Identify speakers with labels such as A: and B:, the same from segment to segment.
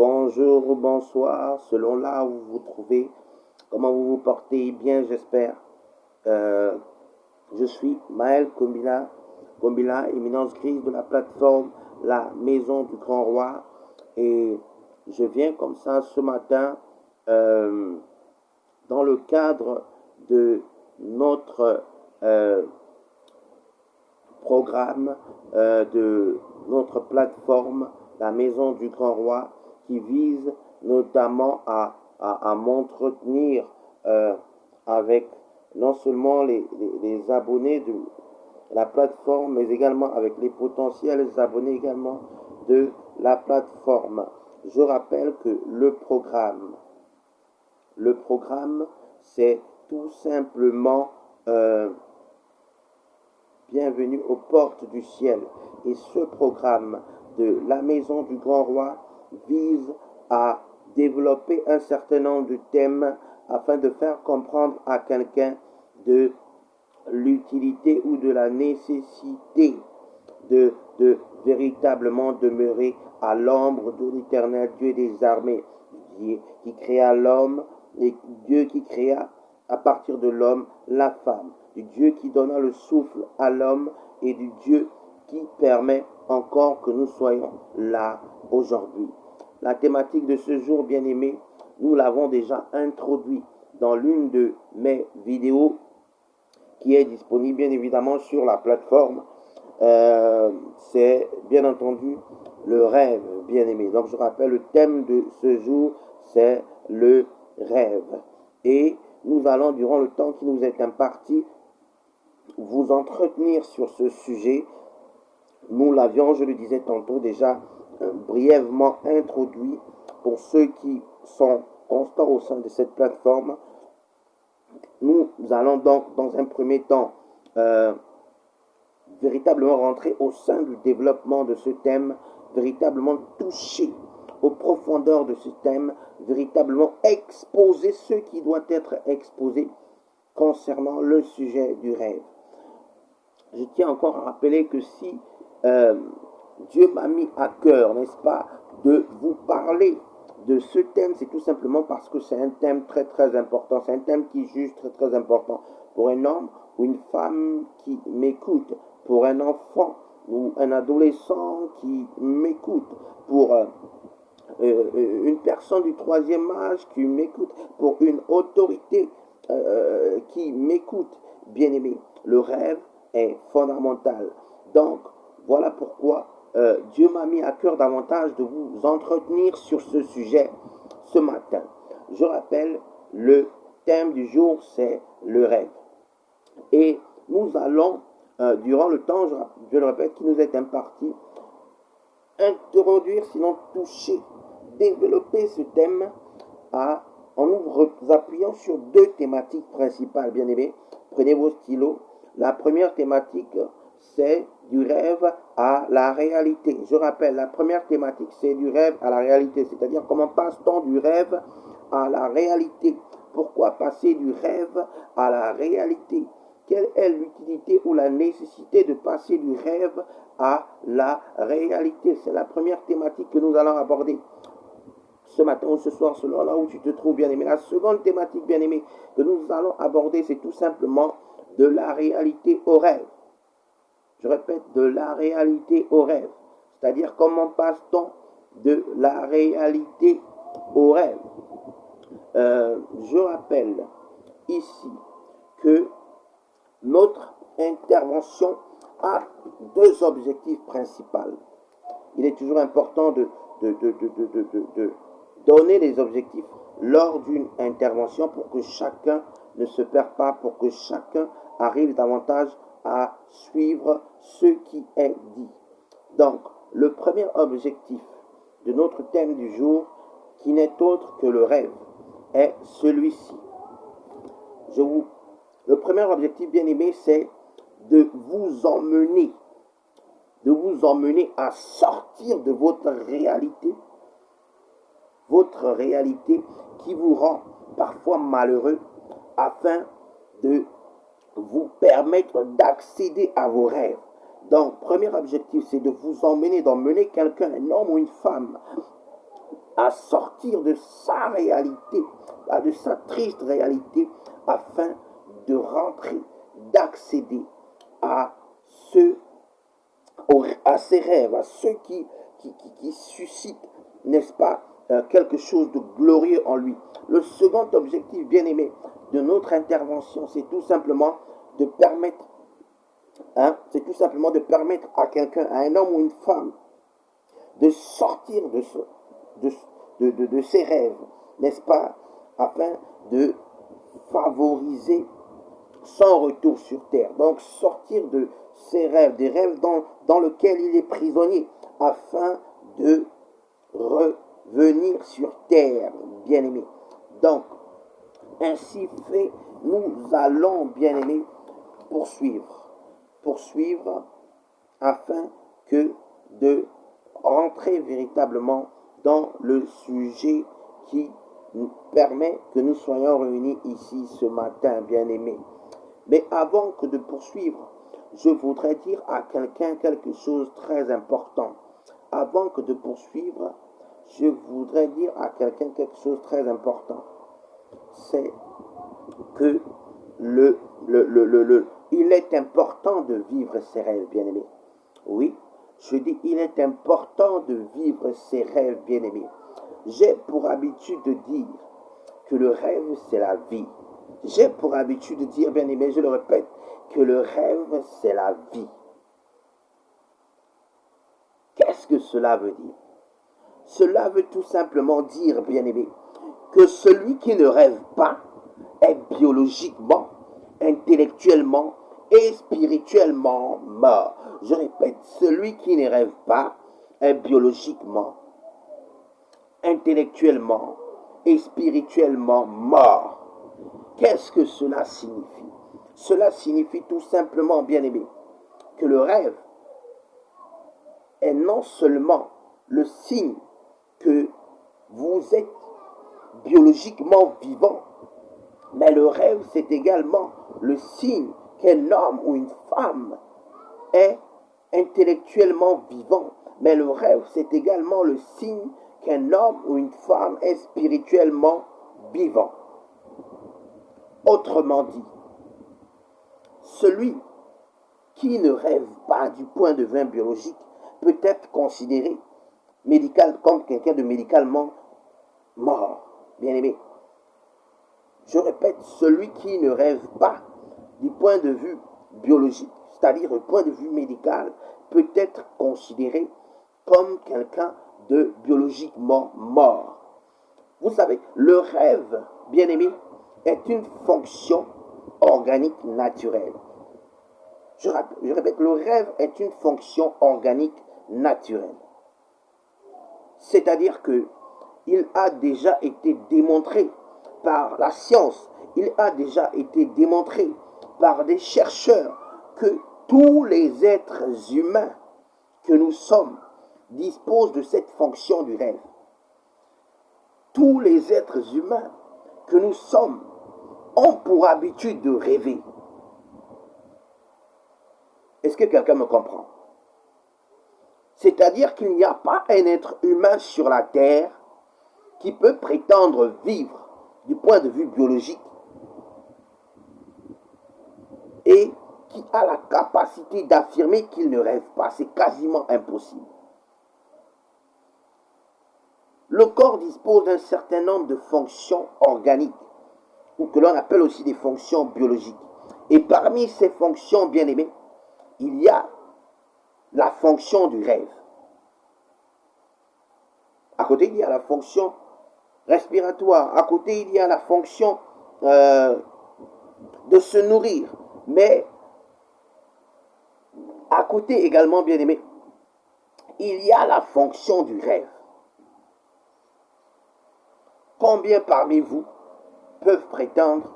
A: Bonjour ou bonsoir, selon là où vous vous trouvez, comment vous vous portez bien, j'espère. Euh, je suis Maël Kombila, éminence grise de la plateforme La Maison du Grand Roi. Et je viens comme ça ce matin euh, dans le cadre de notre programme, de notre plateforme La Maison du Grand Roi, qui vise notamment à m'entretenir avec non seulement les abonnés de la plateforme, mais également avec les potentiels abonnés également de la plateforme. Je rappelle que le programme, c'est tout simplement bienvenue aux portes du ciel. Et ce programme de la Maison du Grand Roi vise à développer un certain nombre de thèmes afin de faire comprendre à quelqu'un de l'utilité ou de la nécessité de véritablement demeurer à l'ombre de l'Éternel Dieu des armées, qui créa l'homme, et Dieu qui créa à partir de l'homme la femme, du Dieu qui donna le souffle à l'homme et du Dieu qui permet encore que nous soyons là aujourd'hui. La thématique de ce jour, bien aimé, nous l'avons déjà introduit dans l'une de mes vidéos qui est disponible bien évidemment sur la plateforme. C'est bien entendu le rêve, bien aimé. Donc je rappelle, le thème de ce jour, c'est le rêve. Et nous allons, durant le temps qui nous est imparti, vous entretenir sur ce sujet. Nous l'avions, je le disais tantôt, déjà brièvement introduit. Pour ceux qui sont constants au sein de cette plateforme, nous allons donc dans un premier temps véritablement rentrer au sein du développement de ce thème, véritablement toucher aux profondeurs de ce thème, véritablement exposer ce qui doit être exposé concernant le sujet du rêve. Je tiens encore à rappeler que si Dieu m'a mis à cœur, n'est-ce pas, de vous parler de ce thème, c'est tout simplement parce que c'est un thème très très important, c'est un thème qui juge très très important pour un homme ou une femme qui m'écoute, pour un enfant ou un adolescent qui m'écoute, pour une personne du troisième âge qui m'écoute, pour une autorité qui m'écoute, bien aimé. Le rêve est fondamental. Donc, voilà pourquoi Dieu m'a mis à cœur davantage de vous entretenir sur ce sujet ce matin. Je rappelle, le thème du jour, c'est le rêve. Et nous allons, durant le temps, je le répète, qui nous est imparti, introduire, sinon toucher, développer ce thème en nous appuyant sur deux thématiques principales, bien aimés. Prenez vos stylos. La première thématique, c'est du rêve à la réalité. Je rappelle, la première thématique, c'est du rêve à la réalité, c'est-à-dire comment passe-t-on du rêve à la réalité. Pourquoi passer du rêve à la réalité? Quelle est l'utilité ou la nécessité de passer du rêve à la réalité? C'est la première thématique que nous allons aborder ce matin ou ce soir, selon là où tu te trouves, bien aimé. La seconde thématique, bien aimé, que nous allons aborder, c'est tout simplement de la réalité au rêve. Je répète, de la réalité au rêve. C'est-à-dire, comment passe-t-on de la réalité au rêve? Je rappelle ici que notre intervention a deux objectifs principaux. Il est toujours important de donner les objectifs lors d'une intervention pour que chacun ne se perde pas, pour que chacun arrive davantage à suivre ce qui est dit. Donc, le premier objectif de notre thème du jour, qui n'est autre que le rêve, est celui-ci. Le premier objectif, bien aimé, c'est de vous emmener à sortir de votre réalité qui vous rend parfois malheureux, afin de vous permettre d'accéder à vos rêves. Donc, premier objectif, c'est de vous d'emmener quelqu'un, un homme ou une femme, à sortir de sa réalité, de sa triste réalité, afin de rentrer, d'accéder à ce à ses rêves, à ceux qui suscitent, n'est-ce pas, quelque chose de glorieux en lui. Le second objectif, bien aimé, de notre intervention, c'est tout simplement de permettre, c'est tout simplement de permettre à quelqu'un, à un homme ou une femme, de sortir de ses rêves, n'est-ce pas, afin de favoriser son retour sur terre. Donc sortir de ses rêves, des rêves dans lesquels il est prisonnier, afin de revenir sur terre, bien-aimé. Donc, ainsi fait, nous allons, bien-aimé, poursuivre afin que de rentrer véritablement dans le sujet qui nous permet que nous soyons réunis ici ce matin, bien-aimés. Mais avant que de poursuivre, je voudrais dire à quelqu'un quelque chose de très important. Avant que de poursuivre, je voudrais dire à quelqu'un quelque chose de très important. C'est que il est important de vivre ses rêves, bien-aimés. Oui, je dis, il est important de vivre ses rêves, bien-aimés. J'ai pour habitude de dire que le rêve, c'est la vie. J'ai pour habitude de dire, bien aimé, je le répète, que le rêve, c'est la vie. Qu'est-ce que cela veut dire? Cela veut tout simplement dire, bien aimé, que celui qui ne rêve pas est biologiquement, intellectuellement et spirituellement mort. Je répète, celui qui ne rêve pas est biologiquement, intellectuellement et spirituellement mort. Qu'est-ce que cela signifie? Cela signifie tout simplement, bien-aimé, que le rêve est non seulement le signe que vous êtes biologiquement vivant, mais le rêve, c'est également le signe qu'un homme ou une femme est intellectuellement vivant. Mais le rêve, c'est également le signe qu'un homme ou une femme est spirituellement vivant. Autrement dit, celui qui ne rêve pas du point de vue biologique peut être considéré comme quelqu'un de médicalement mort. Bien aimé, je répète, celui qui ne rêve pas du point de vue biologique, c'est-à-dire du point de vue médical, peut être considéré comme quelqu'un de biologiquement mort. Vous savez, le rêve, bien aimé, est une fonction organique naturelle. Je répète, le rêve est une fonction organique naturelle. C'est-à-dire que il a déjà été démontré par la science, il a déjà été démontré par des chercheurs que tous les êtres humains que nous sommes disposent de cette fonction du rêve. Tous les êtres humains que nous sommes ont pour habitude de rêver. Est-ce que quelqu'un me comprend? C'est-à-dire qu'il n'y a pas un être humain sur la terre qui peut prétendre vivre du point de vue biologique et qui a la capacité d'affirmer qu'il ne rêve pas. C'est quasiment impossible. Le corps dispose d'un certain nombre de fonctions organiques, ou que l'on appelle aussi des fonctions biologiques. Et parmi ces fonctions, bien aimées, il y a la fonction du rêve. À côté, il y a la fonction respiratoire. À côté, il y a la fonction de se nourrir. Mais à côté également, bien aimé, il y a la fonction du rêve. Combien parmi vous peuvent prétendre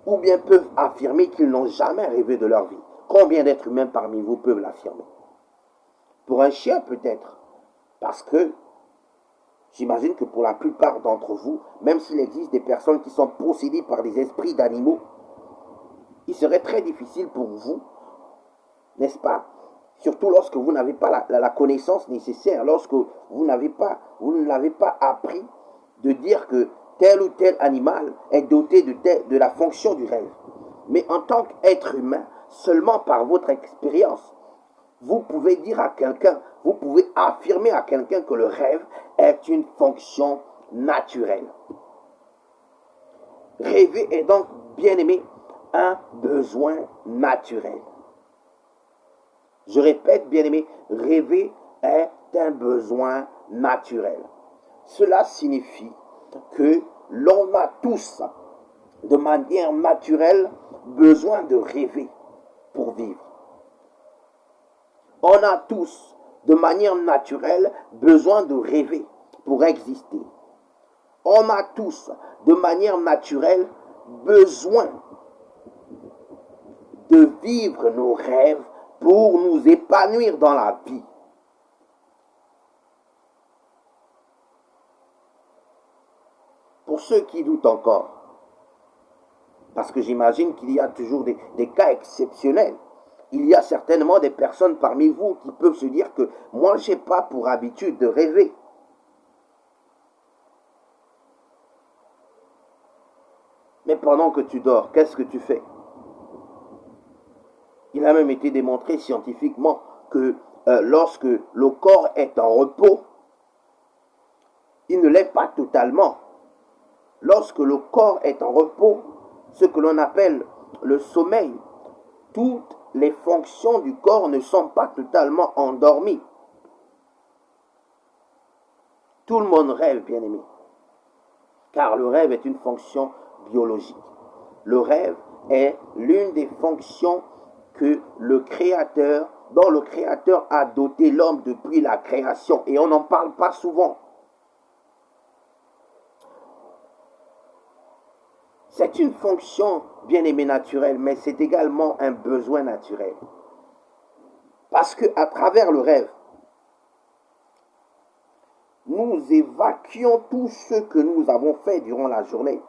A: ou bien peuvent affirmer qu'ils n'ont jamais rêvé de leur vie? Combien d'êtres humains parmi vous peuvent l'affirmer? Pour un chien peut-être, parce que j'imagine que pour la plupart d'entre vous, même s'il existe des personnes qui sont possédées par des esprits d'animaux, il serait très difficile pour vous, n'est-ce pas, surtout lorsque vous n'avez pas la connaissance nécessaire, lorsque vous ne l'avez pas appris de dire que tel ou tel animal est doté de la fonction du rêve. Mais en tant qu'être humain, seulement par votre expérience, vous pouvez dire à quelqu'un, vous pouvez affirmer à quelqu'un que le rêve est une fonction naturelle. Rêver est donc, bien aimé, un besoin naturel. Je répète, bien aimé, rêver est un besoin naturel. Cela signifie que l'on a tous, de manière naturelle, besoin de rêver pour vivre. On a tous, de manière naturelle, besoin de rêver pour exister. On a tous, de manière naturelle, besoin de vivre nos rêves pour nous épanouir dans la vie. Pour ceux qui doutent encore, parce que j'imagine qu'il y a toujours des cas exceptionnels, il y a certainement des personnes parmi vous qui peuvent se dire que moi, je n'ai pas pour habitude de rêver. Mais pendant que tu dors, qu'est-ce que tu fais? Il a même été démontré scientifiquement que lorsque le corps est en repos, il ne l'est pas totalement. Lorsque le corps est en repos, ce que l'on appelle le sommeil, toutes les fonctions du corps ne sont pas totalement endormies. Tout le monde rêve, bien aimé, car le rêve est une fonction biologique. Le rêve est l'une des fonctions que dont le Créateur a doté l'homme depuis la création, et on n'en parle pas souvent. C'est une fonction, bien aimé, naturelle, mais c'est également un besoin naturel. Parce qu'à travers le rêve, nous évacuons tout ce que nous avons fait durant la journée.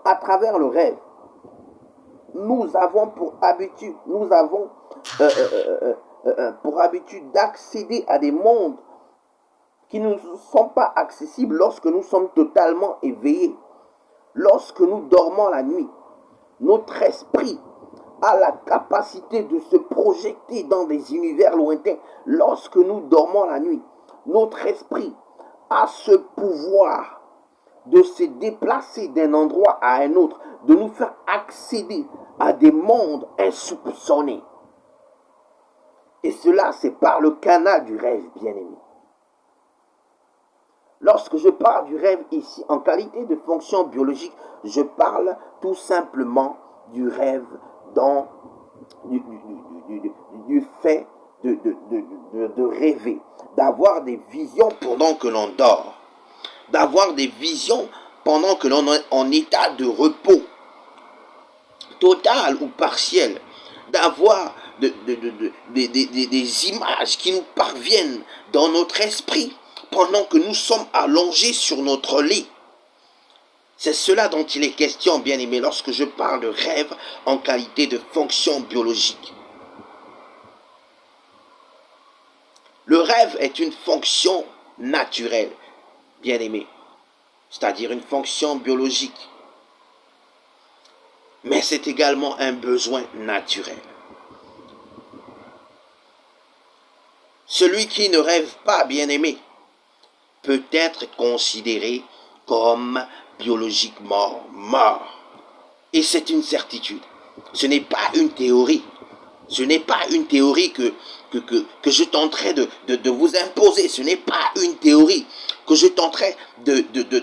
A: À travers le rêve, nous avons pour habitude, pour habitude d'accéder à des mondes qui ne nous sont pas accessibles lorsque nous sommes totalement éveillés. Lorsque nous dormons la nuit, notre esprit a la capacité de se projeter dans des univers lointains. Lorsque nous dormons la nuit, notre esprit a ce pouvoir de se déplacer d'un endroit à un autre, de nous faire accéder à des mondes insoupçonnés. Et cela, c'est par le canal du rêve, bien-aimé. Lorsque je parle du rêve ici, en qualité de fonction biologique, je parle tout simplement du rêve, du fait de rêver, d'avoir des visions pendant que l'on dort, d'avoir des visions pendant que l'on est en état de repos, total ou partiel, d'avoir des images qui nous parviennent dans notre esprit pendant que nous sommes allongés sur notre lit. C'est cela dont il est question, bien aimé, lorsque je parle de rêve en qualité de fonction biologique. Le rêve est une fonction naturelle, bien aimé, c'est-à-dire une fonction biologique. Mais c'est également un besoin naturel. Celui qui ne rêve pas, bien aimé, peut être considéré comme biologiquement mort. Et c'est une certitude. Ce n'est pas une théorie. Ce n'est pas une théorie que je tenterai de vous imposer. Ce n'est pas une théorie que je tenterai de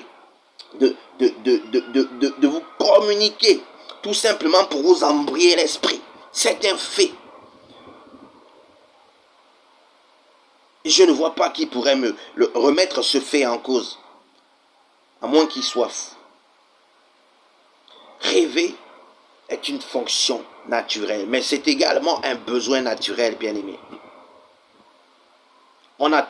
A: vous communiquer, tout simplement pour vous embrayer l'esprit. C'est un fait. Je ne vois pas qui pourrait me remettre ce fait en cause, à moins qu'il soit fou. Rêver est une fonction naturelle, mais c'est également un besoin naturel, bien aimé. On a